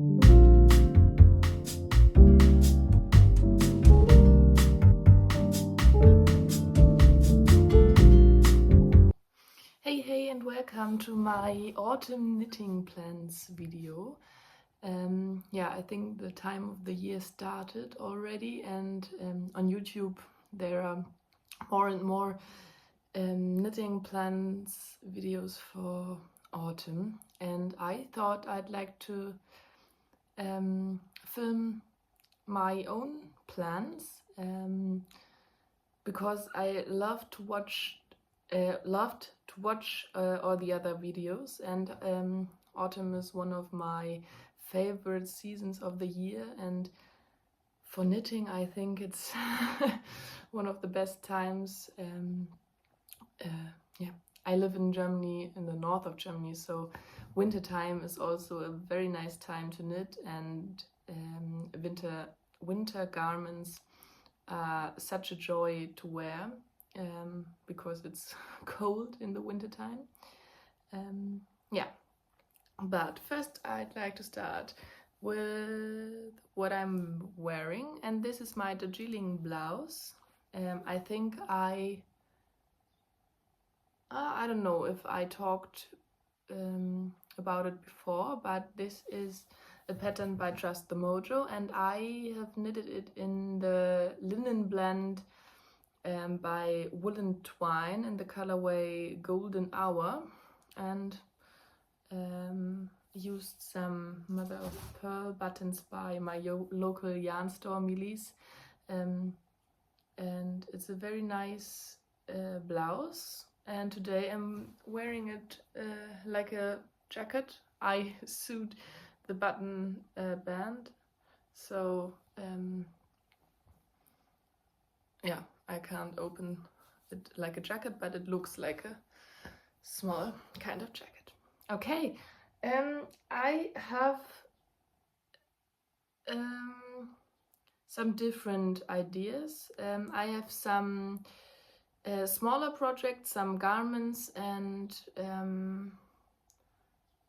Hey and welcome to my autumn knitting plans video. Yeah, I think the time of the year started already, and on YouTube there are more and more knitting plans videos for autumn, and I thought I'd like to film my own plans because I loved to watch all the other videos, and autumn is one of my favorite seasons of the year, and for knitting I think it's one of the best times. Yeah, I live in Germany, in the north of Germany, so winter time is also a very nice time to knit, and winter garments are such a joy to wear because it's cold in the winter time. Yeah, but first I'd like to start with what I'm wearing, and this is my Darjeeling blouse. I think I don't know if I talked about it before, but this is a pattern by Just the Mojo, and I have knitted it in the linen blend by Woolen Twine in the colorway Golden Hour, and used some mother of pearl buttons by my local yarn store Millie's, and it's a very nice blouse, and today I'm wearing it like a jacket. I sewed the button band, so yeah, I can't open it like a jacket, but it looks like a small kind of jacket. Okay, I have some different ideas. I have some smaller projects, some garments, and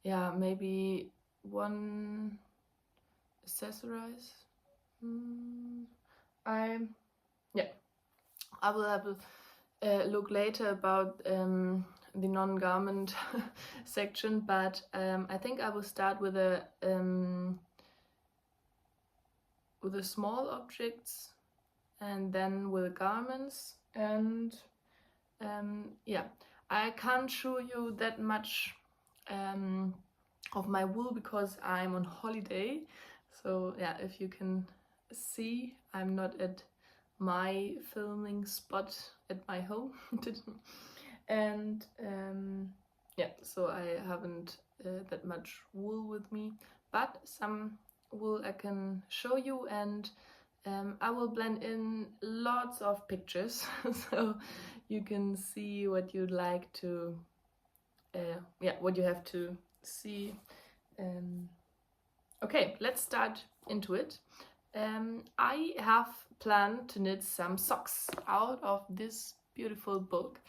yeah, maybe one accessorize. I will have a look later about the non-garment section, but I think I will start with the small objects, and then with the garments. And yeah, I can't show you that much of my wool because I'm on holiday. So yeah, if you can see, I'm not at my filming spot at my home. And yeah, so I haven't that much wool with me, but some wool I can show you, and I will blend in lots of pictures so you can see what you'd like to yeah, what you have to see. Okay, let's start into it. I have planned to knit some socks out of this beautiful book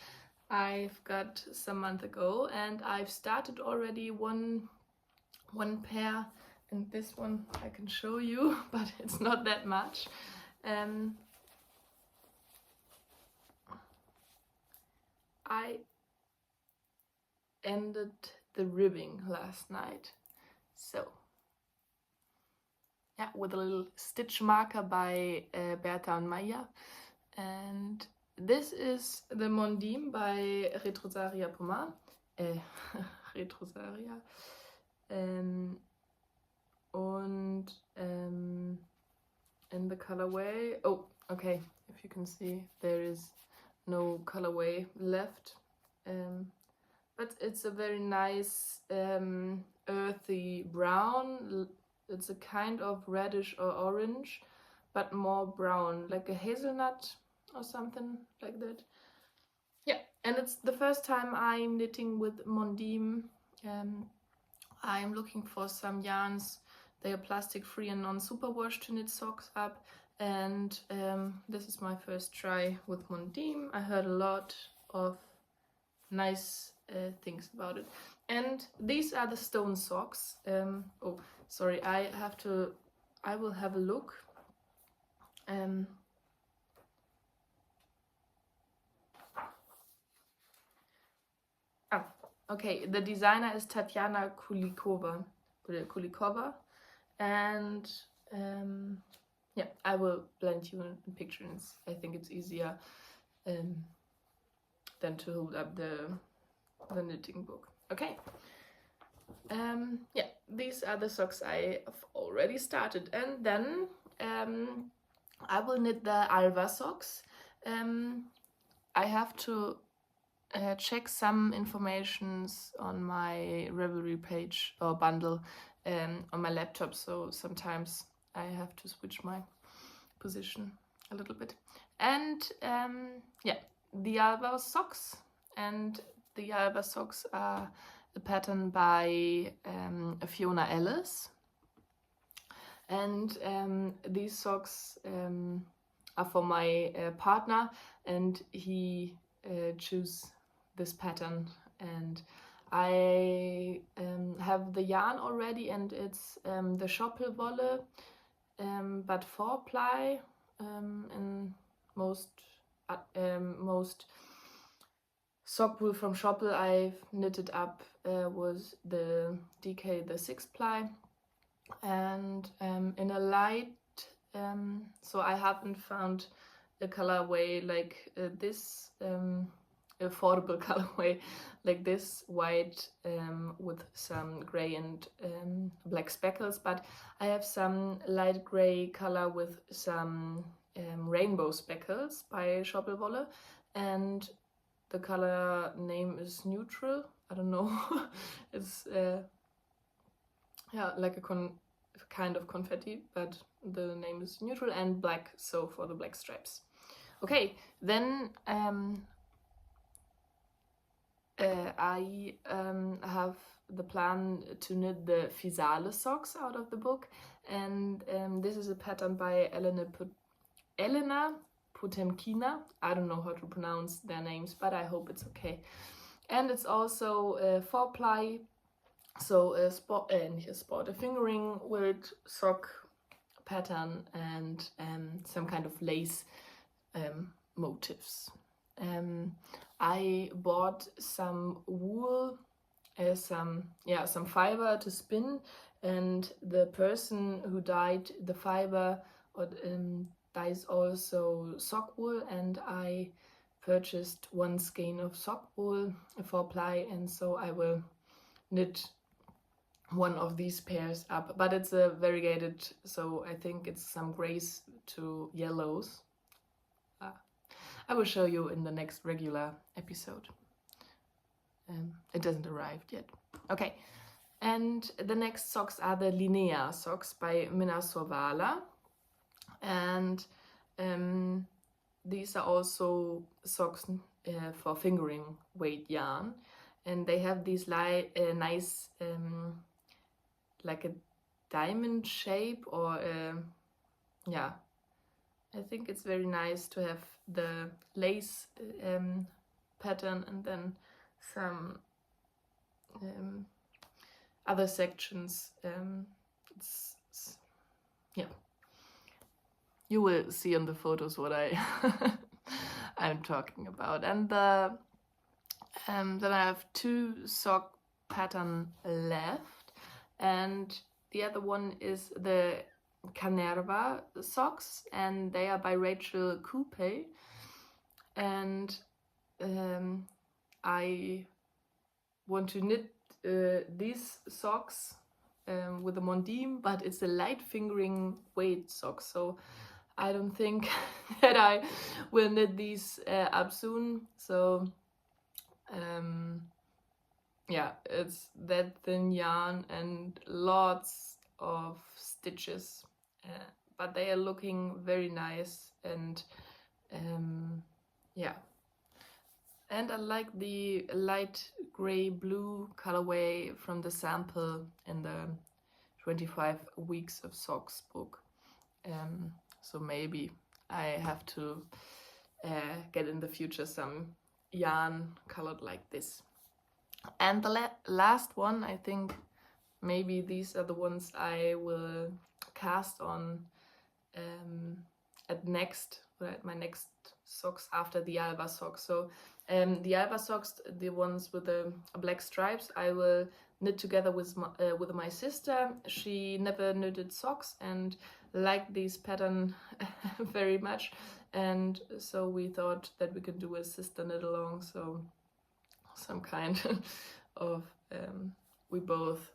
I've got some month ago, and I've started already one pair, and this one I can show you, but it's not that much. I ended the ribbing last night, so yeah, with a little stitch marker by Bertha and Maya, and this is the Mondim by Retrosaria Pomar. Retrosaria. Und in the colorway, oh, okay, if you can see, there is no colorway left, but it's a very nice earthy brown. It's a kind of reddish or orange, but more brown, like a hazelnut or something like that. Yeah, and it's the first time I'm knitting with Mondim. I'm looking for some yarns. They are plastic free and non-superwash to knit socks up, and this is my first try with Mondim. I heard a lot of nice things about it. And these are the stone socks. Oh, Sorry, I will have a look. Okay, the designer is Tatiana Kulikova, and yeah, I will blend you in pictures. I think it's easier than to hold up the knitting book. Okay. Yeah, these are the socks I have already started, and then I will knit the Alva socks. I have to check some informations on my Ravelry page or bundle on my laptop, so sometimes I have to switch my position a little bit. And yeah, the Alva socks, and the Alva socks are a pattern by Fiona Ellis, and these socks are for my partner, and he chose this pattern, and I have the yarn already, and it's the Schoppelwolle, but 4-ply, and most sock wool from Schoppel I've knitted up was the DK, the 6-ply, and in a light, so I haven't found a colorway like this, affordable colorway like this, white with some gray and black speckles, but I have some light gray color with some rainbow speckles by Schoppelwolle, and the color name is Neutral. I don't know. It's yeah, like a kind of confetti, but the name is Neutral, and black, so for the black stripes. Okay, then I have the plan to knit the Fisale socks out of the book, and this is a pattern by Elena Potemkina. I don't know how to pronounce their names, but I hope it's okay. And it's also a 4-ply, so a fingering with sock pattern and some kind of lace motifs. I bought some wool, some fiber to spin, and the person who dyed the fiber dyes also sock wool, and I purchased 1 skein of sock wool, a 4-ply, and so I will knit one of these pairs up, but it's a variegated, so I think it's some grays to yellows. I will show you in the next regular episode. It doesn't arrive yet. Okay, and the next socks are the Linnea socks by Minna Sorvala, and these are also socks for fingering weight yarn, and they have these nice like a diamond shape, or yeah, I think it's very nice to have the lace pattern and then some other sections. Yeah, you will see in the photos what I'm talking about. And then I have 2 sock pattern left, and the other one is the Canerva socks, and they are by Rachel Coupe, and I want to knit these socks with a Mondim, but it's a light fingering weight sock, so I don't think that I will knit these up soon. So yeah, it's that thin yarn and lots of stitches, but they are looking very nice, and yeah, and I like the light gray blue colorway from the sample in the 25 weeks of socks book, so maybe I have to get in the future some yarn colored like this. And the last one, I think maybe these are the ones I will cast on at my next socks after the Alba socks. So the Alba socks, the ones with the black stripes, I will knit together with my sister. She never knitted socks and liked this pattern very much, and so we thought that we could do a sister knit along, so some kind of we both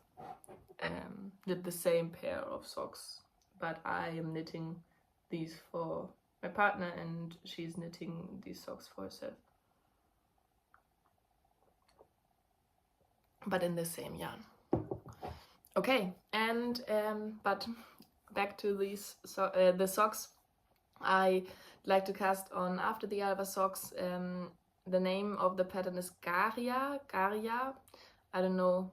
did the same pair of socks, but I am knitting these for my partner and she's knitting these socks for herself, but in the same yarn. Okay, and but back to these the socks I like to cast on after the Alba socks. The name of the pattern is Garia. I don't know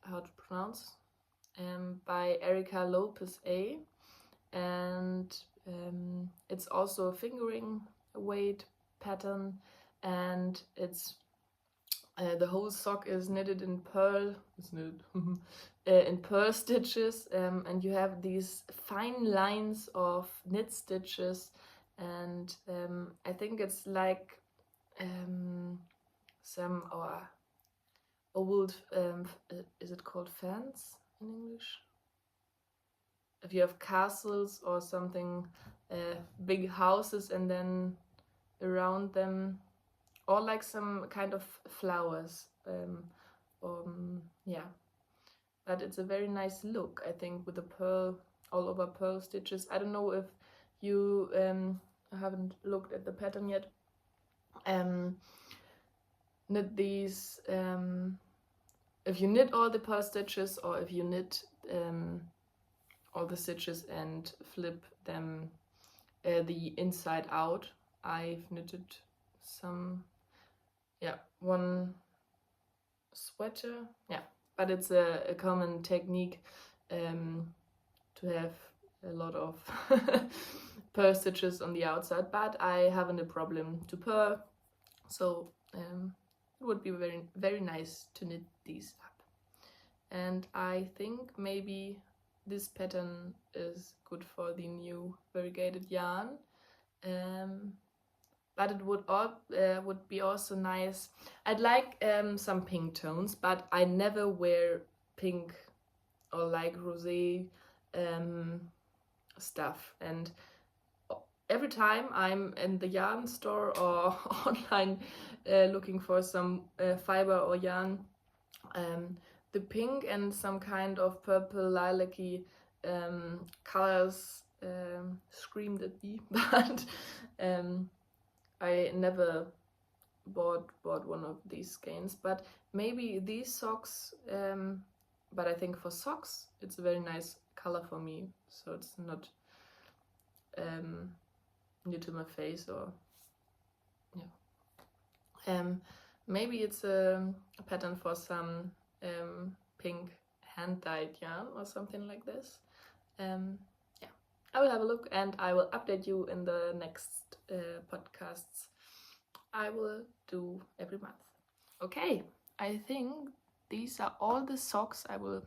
how to pronounce. By Erica Lopez A. And it's also a fingering weight pattern, and it's the whole sock is knitted in pearl. It's knitted in pearl stitches, and you have these fine lines of knit stitches, and I think it's like some old is it called fans in English? If you have castles or something, big houses, and then around them, or like some kind of flowers, yeah, but it's a very nice look, I think, with the pearl, all over pearl stitches. I don't know if you haven't looked at the pattern yet. Knit these, if you knit all the pearl stitches, or if you knit all the stitches and flip them the inside out. I've knitted some, one sweater, but it's a common technique to have a lot of purl stitches on the outside, but I haven't a problem to purl, so it would be very, very nice to knit these up. And I think maybe this pattern is good for the new variegated yarn, but it would be also nice. I'd like some pink tones, but I never wear pink or like rosé stuff. And every time I'm in the yarn store or online looking for some fiber or yarn, the pink and some kind of purple lilac-y colors screamed at me, but I never bought one of these skeins. But maybe these socks, but I think for socks it's a very nice color for me, so it's not new to my face, or maybe it's a pattern for some pink hand-dyed yarn or something like this. I will have a look and I will update you in the next podcasts I will do every month. Okay, I think these are all the socks. I will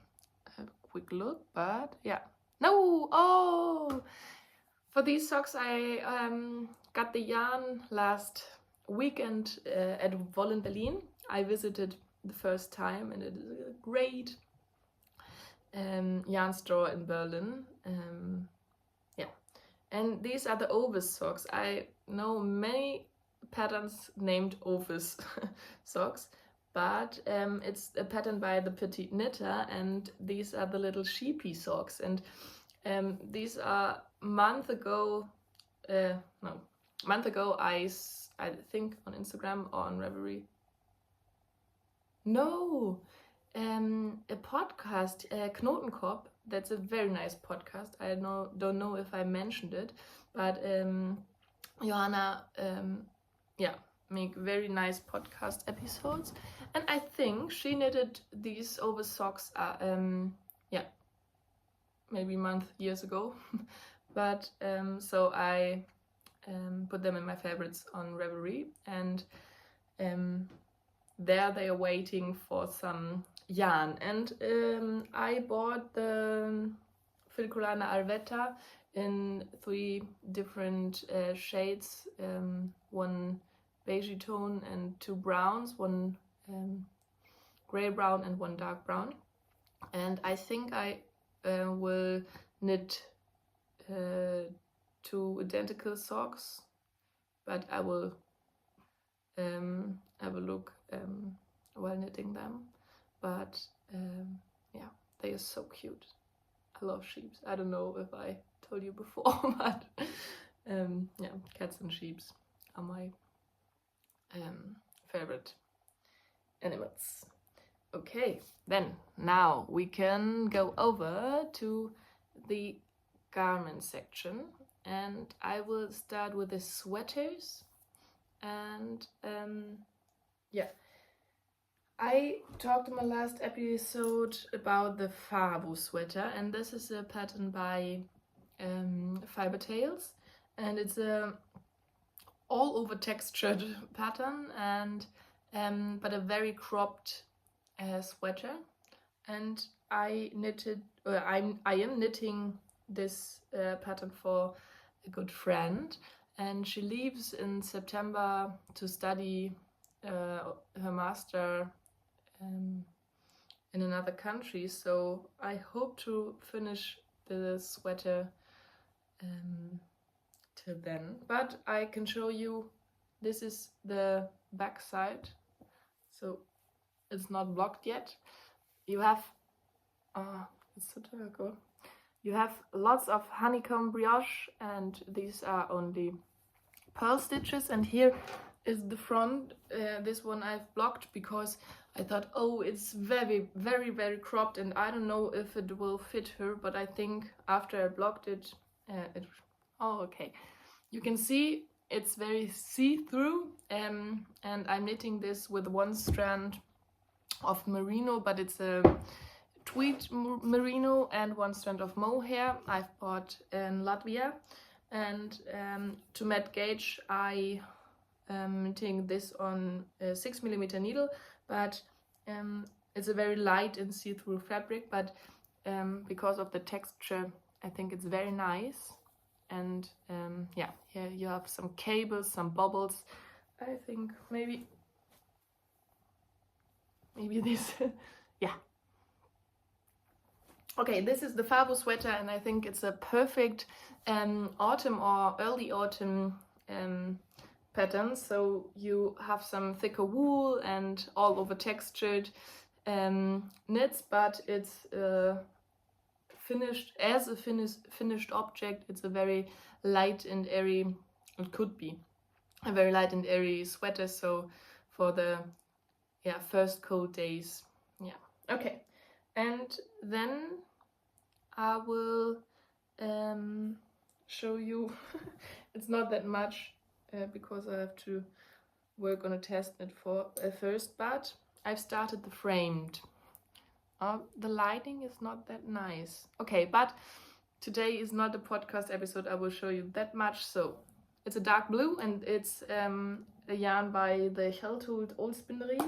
have a quick look, but for these socks I got the yarn last weekend at Woll in Berlin. I visited the first time, and it is a great yarn store in Berlin. And these are the Ovis socks. I know many patterns named Ovis socks, but it's a pattern by the Petite Knitter, and these are the little sheepy socks. And these are month ago I think on Instagram or on Ravelry. No, a podcast, Knotenkopf. That's a very nice podcast. I don't know if I mentioned it, but Johanna, make very nice podcast episodes, and I think she knitted these over socks. Maybe years ago, but so I put them in my favorites on Ravelry, and there they are waiting for some yarn, and I bought the Filicolana Alvetta in 3 different shades, one beige tone and 2 browns, one grey brown and 1 dark brown. And I think I will knit 2 identical socks, but I will have a look while knitting them. But yeah, they are so cute. I love sheeps. I don't know if I told you before, but yeah, cats and sheeps are my favorite animals. Okay, then now we can go over to the garment section, and I will start with the sweaters. And yeah, I talked in my last episode about the Fabo sweater, and this is a pattern by Fiber Tales, and it's a all over textured pattern, and but a very cropped sweater. And I am knitting this pattern for a good friend, and she leaves in September to study her master in another country, so I hope to finish the sweater till then. But I can show you, this is the back side, so it's not blocked yet. You have it's so dark. Oh. You have lots of honeycomb brioche, and these are only purl stitches, and here is the front. This one I've blocked because I thought, oh, it's very, very, very cropped, and I don't know if it will fit her, but I think after I blocked it, oh, okay. You can see it's very see-through, and I'm knitting this with 1 strand of merino, but it's a tweed merino, and 1 strand of mohair I've bought in Latvia. And to mat gauge, I am knitting this on a 6mm needle, but it's a very light and see-through fabric, but because of the texture, I think it's very nice. And yeah, here you have some cables, some bubbles. I think maybe this, yeah. Okay, this is the Fabo sweater, and I think it's a perfect autumn or early autumn pattern. So you have some thicker wool and all over textured knits, but it's finished as a finished object. It's a very light and airy, it could be a very light and airy sweater, so for the first cold days. Yeah, okay. And then I will show you it's not that much because I have to work on a test knit for first, but I've started the framed. The lighting is not that nice. Okay, but today is not a podcast episode. I will show you that much. So it's a dark blue, and it's a yarn by the Hjeltholt Old Spinnery.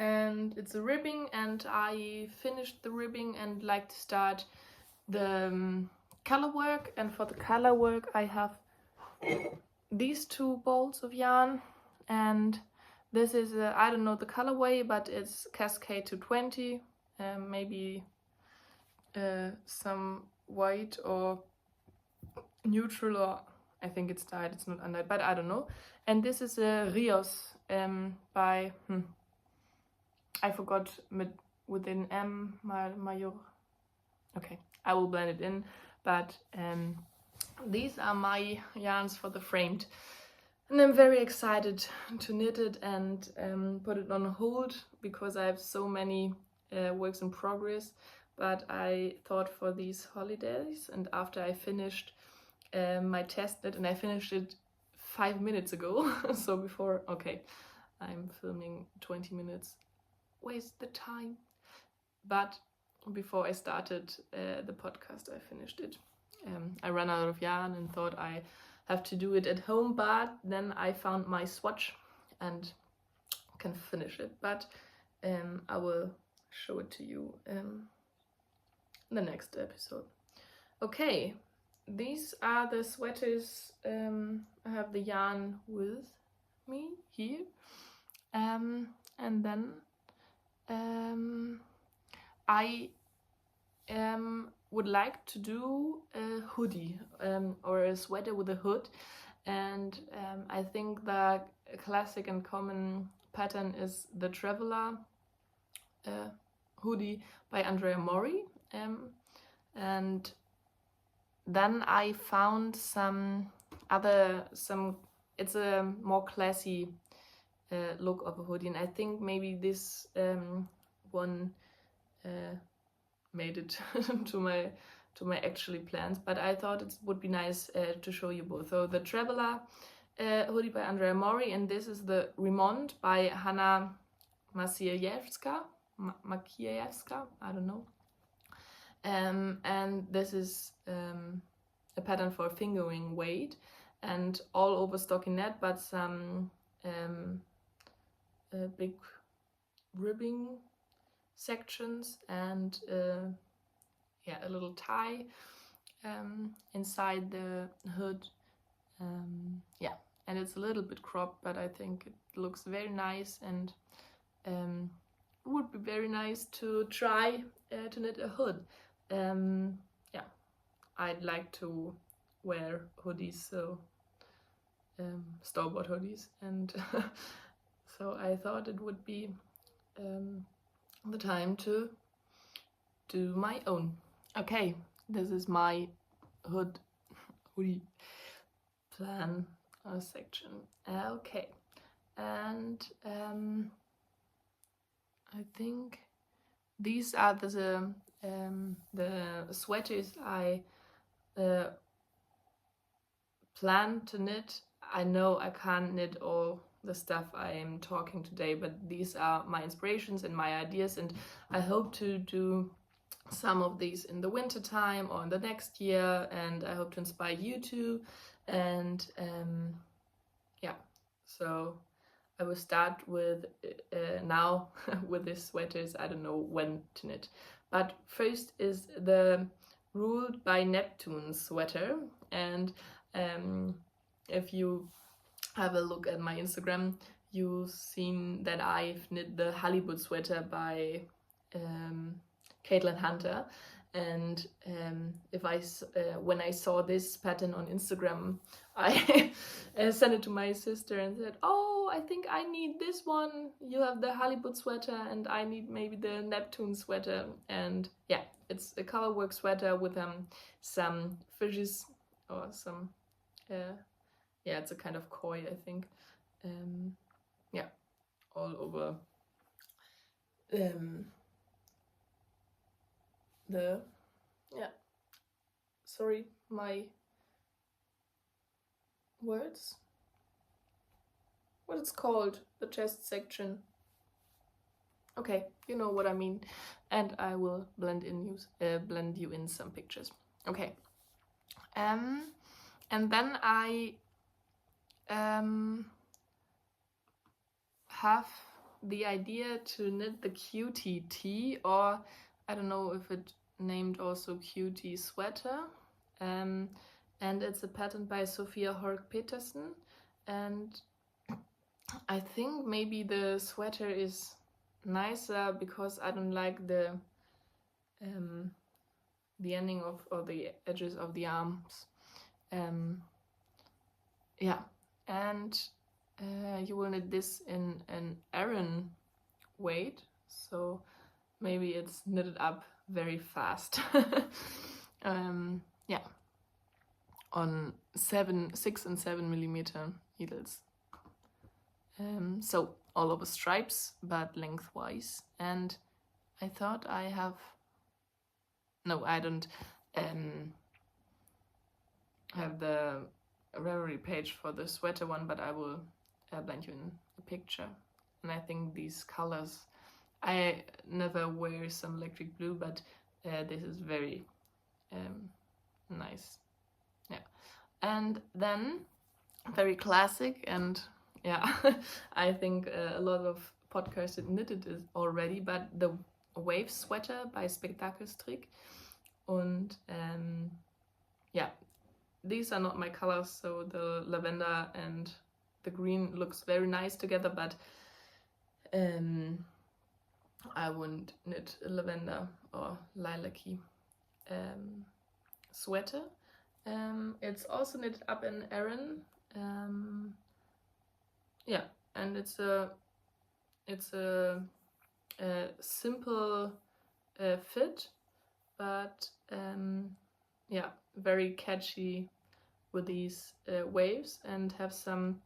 And it's a ribbing, and I finished the ribbing and like to start the color work. And for the color work, I have these 2 balls of yarn, and this is I don't know the colorway, but it's Cascade 220, maybe some white or neutral, or I think it's dyed, it's not undyed, but I don't know. And this is a Rios by I forgot within M Major. Okay, I will blend it in, but these are my yarns for the framed, and I'm very excited to knit it and put it on hold because I have so many works in progress. But I thought for these holidays, and after I finished my test knit, and I finished it 5 minutes ago, so before, okay, I'm filming 20 minutes, waste the time, but before I started the podcast, I finished it. I ran out of yarn and thought I have to do it at home, but then I found my swatch and can finish it, but I will show it to you in the next episode. Okay, these are the sweaters. I have the yarn with me here, and then I would like to do a hoodie or a sweater with a hood, and I think the classic and common pattern is the Traveler hoodie by Andrea Mori, and then I found it's a more classy look of a hoodie, and I think maybe this one made it to my actually plans, but I thought it would be nice to show you both. So the Traveler hoodie by Andrea Mori, and this is the Remont by Hanna Maciejewska, I don't know. And this is a pattern for fingering weight, and all over stockinette, but some big ribbing sections, and yeah, a little tie inside the hood. Yeah, and it's a little bit cropped, but I think it looks very nice, and it would be very nice to try to knit a hood. Yeah, I'd like to wear hoodies, so store-bought hoodies, and so I thought it would be the time to do my own. Okay, this is my hoodie plan section. Okay, and I think these are the sweaters I plan to knit. I know I can't knit all the stuff I am talking today, but these are my inspirations and my ideas, and I hope to do some of these in the winter time or in the next year, and I hope to inspire you too. And yeah, so I will start with now with these sweaters. I don't know when to knit, but first is the Ruled by Neptune sweater, and if you have a look at my Instagram, you've seen that I've knit the Halibut sweater by Caitlin Hunter, and when I saw this pattern on Instagram, I sent it to my sister and said, "Oh, I think I need this one. You have the Halibut sweater, and I need maybe the Neptune sweater." And yeah, it's a colorwork sweater with some fishes or some yeah, it's a kind of koi, I think. Yeah, all over sorry, my words. What it's called, the chest section. Okay, you know what I mean, and I will blend you in some pictures. Okay, and then I have the idea to knit the Cutie tee, or I don't know if it named also Cutie sweater, and it's a pattern by Sophia Hork Petersen, and I think maybe the sweater is nicer because I don't like the ending of, or the edges of the arms. Yeah, and you will knit this in an Aran weight, so maybe it's knitted up very fast. Yeah, on 6 and 7 millimeter needles. So all over stripes, but lengthwise. And I thought I don't have the Ravelry page for the sweater one, but I will blend you in a picture. And I think these colors, I never wear some electric blue, but this is very nice. Yeah, and then very classic and yeah, I think a lot of podcasters knitted it already, but the Wave Sweater by Spektakelstrick. Und yeah, these are not my colors, so the lavender and the green looks very nice together, but I wouldn't knit a lavender or lilac-y sweater. It's also knitted up in Aran. Yeah, and it's a simple fit, but yeah, very catchy with these waves, and have some,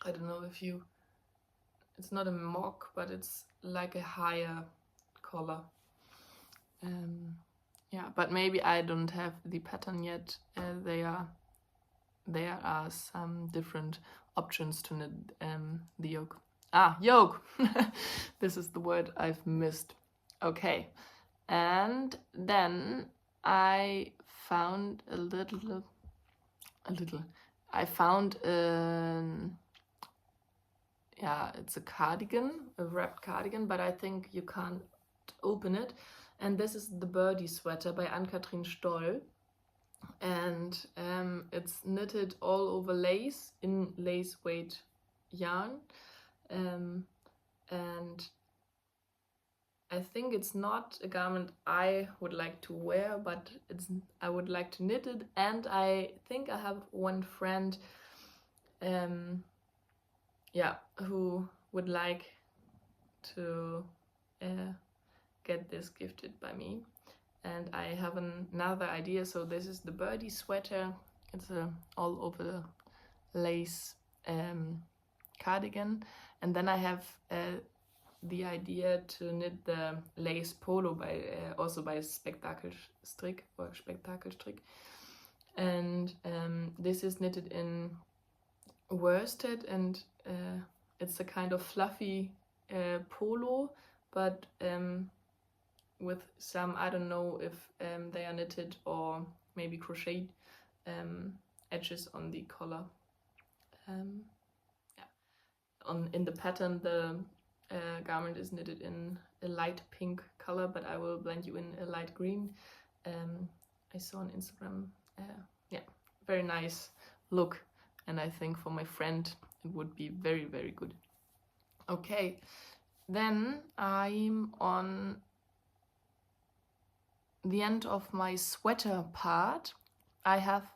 I don't know if you, it's not a mock, but it's like a higher collar. Yeah, but maybe I don't have the pattern yet. There are some different options to knit the yoke. Yoke! This is the word I've missed. Okay, and then I found I found yeah, it's a cardigan, a wrapped cardigan, but I think you can't open it. And this is the Birdie Sweater by Ann-Kathrin Stoll. And it's knitted all over lace, in lace weight yarn. And I think it's not a garment I would like to wear, but I would like to knit it. And I think I have one friend who would like to get this gifted by me. And I have another idea. So this is the Birdie Sweater. It's a all over lace cardigan. And then I have the idea to knit the lace polo by also by Spektakelstrick. And this is knitted in worsted, and it's a kind of fluffy polo, but with some, I don't know if they are knitted or maybe crocheted edges on the collar. In the pattern, the garment is knitted in a light pink color, but I will blend you in a light green. I saw on Instagram. Yeah, very nice look, and I think for my friend it would be very, very good. Okay, then I'm on the end of my sweater part. I have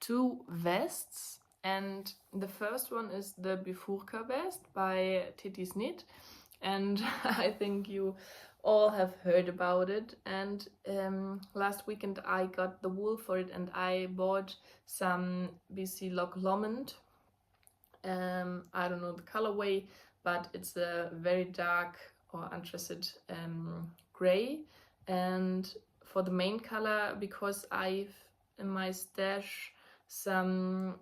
2 vests, and the first one is the Bifurka vest by Titi's Knit, and I think you all have heard about it. And last weekend I got the wool for it, and I bought some BC Lock Lomond. I don't know the colorway, but it's a very dark or anthracite gray. And for the main color, because I've in my stash some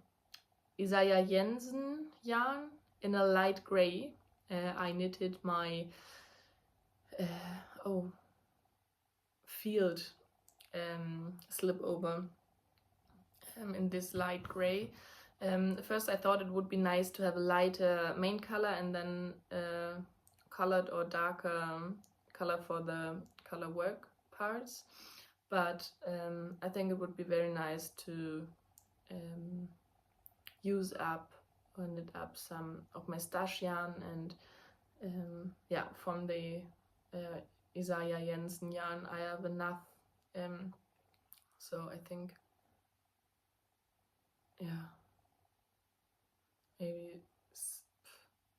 Isaiah Jensen yarn in a light gray, I knitted my field slip over in this light gray. First I thought it would be nice to have a lighter main color and then colored or darker color for the color work parts, but I think it would be very nice to use up or knit up some of my stash yarn, and yeah, from the Isaiah Jensen yarn I have enough, so I think, yeah, maybe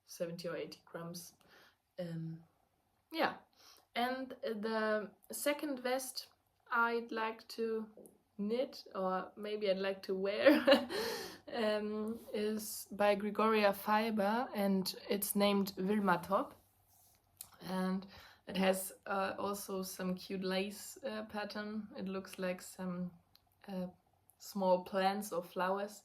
70 or 80 grams. Yeah, and the second vest I'd like to knit, or maybe I'd like to wear, is by Gregoria Fiber, and it's named Wilma Top, and it has also some cute lace pattern. It looks like some small plants or flowers,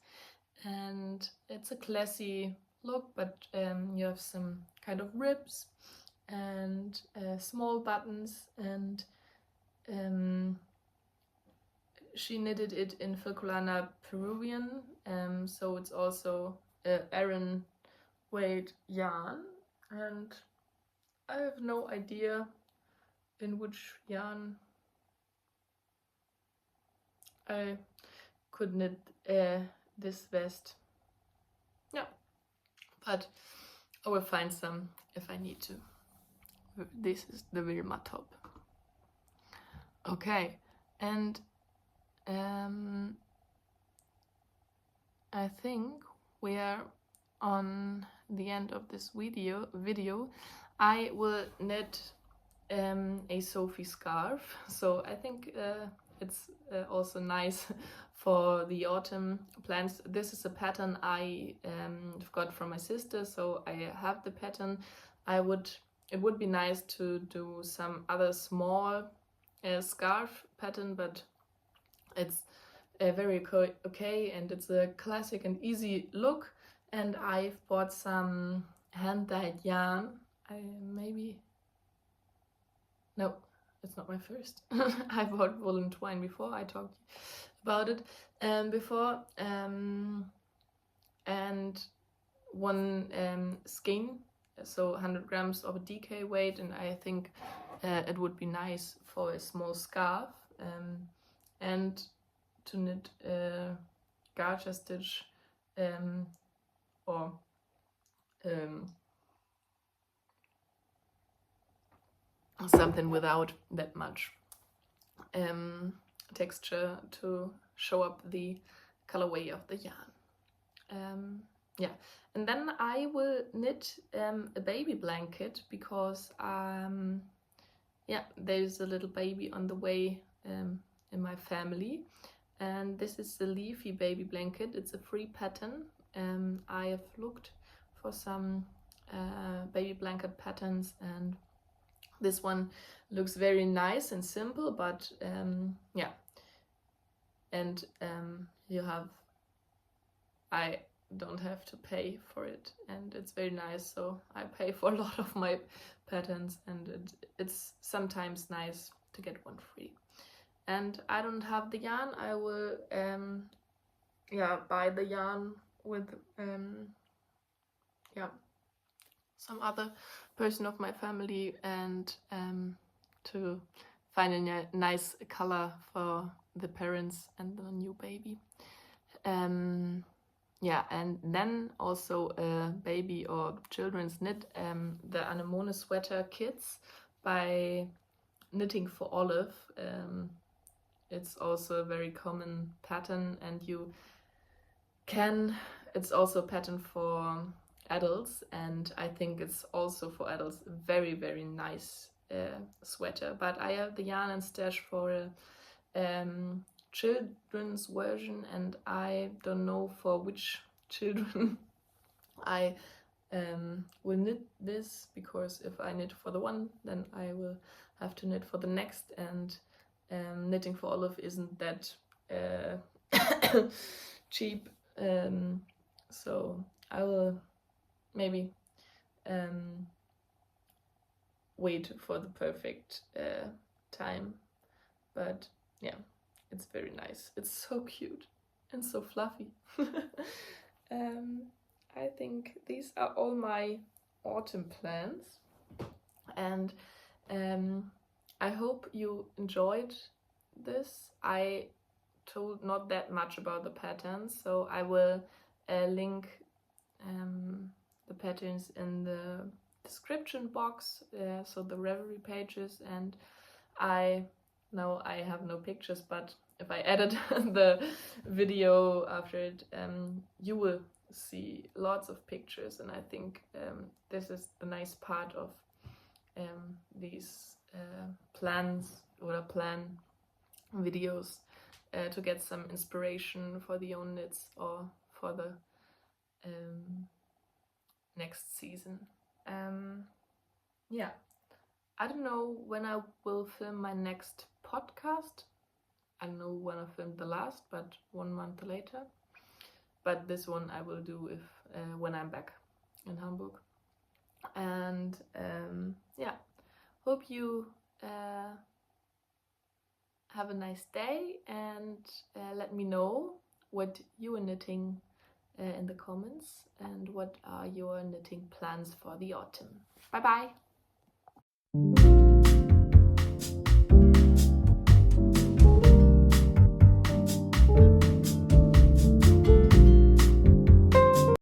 and it's a classy look, but you have some kind of ribs and small buttons, and she knitted it in Filcolana Peruvian, so it's also Aran weight yarn, and I have no idea in which yarn I could knit this vest. Yeah, but I will find some if I need to. This is the Wilma top. Okay, and I think we are on the end of this video. I will knit a Sophie scarf, so I think it's also nice for the autumn plans. This is a pattern I got from my sister, so I have the pattern. It would be nice to do some other small scarf pattern, but it's very okay, and it's a classic and easy look. And I've bought some hand-dyed yarn. No, it's not my first. I bought woolen twine before. I talked about it before. And one skein, so 100 grams of a DK weight, and I think it would be nice for a small scarf, and to knit garter stitch or something without that much texture to show up the colorway of the yarn. Yeah, and then I will knit a baby blanket, because yeah, there's a little baby on the way in my family, and this is the leafy baby blanket. It's a free pattern. I have looked for some baby blanket patterns, and this one looks very nice and simple, but yeah, and I don't have to pay for it, and it's very nice, so I pay for a lot of my patterns, and it's sometimes nice to get one free. And I don't have the yarn. I will yeah, buy the yarn with yeah, some other person of my family, and to find a nice color for the parents and the new baby. Yeah, and then also baby or children's knit the anemone sweater kits by Knitting for Olive. It's also a very common pattern, and it's also a pattern for adults, and I think it's also for adults a very, very nice sweater. But I have the yarn and stash for a children's version, and I don't know for which children I will knit this, because if I knit for the one, then I will have to knit for the next, and Knitting for Olive isn't that cheap, so I will maybe wait for the perfect time. But yeah, it's very nice. It's so cute and so fluffy. I think these are all my autumn plans, and I hope you enjoyed this. I told not that much about the patterns, so I will link the patterns in the description box, so the Ravelry pages, and I have no pictures, but if I edit the video after it, you will see lots of pictures, and I think this is the nice part of these plans or plan videos, to get some inspiration for the own knits or for the next season. Yeah, I don't know when I will film my next podcast. I don't know when I filmed the last, but 1 month later. But this one I will do when I'm back in Hamburg. And yeah, hope you have a nice day, and let me know what you are knitting in the comments, and what are your knitting plans for the autumn. Bye bye!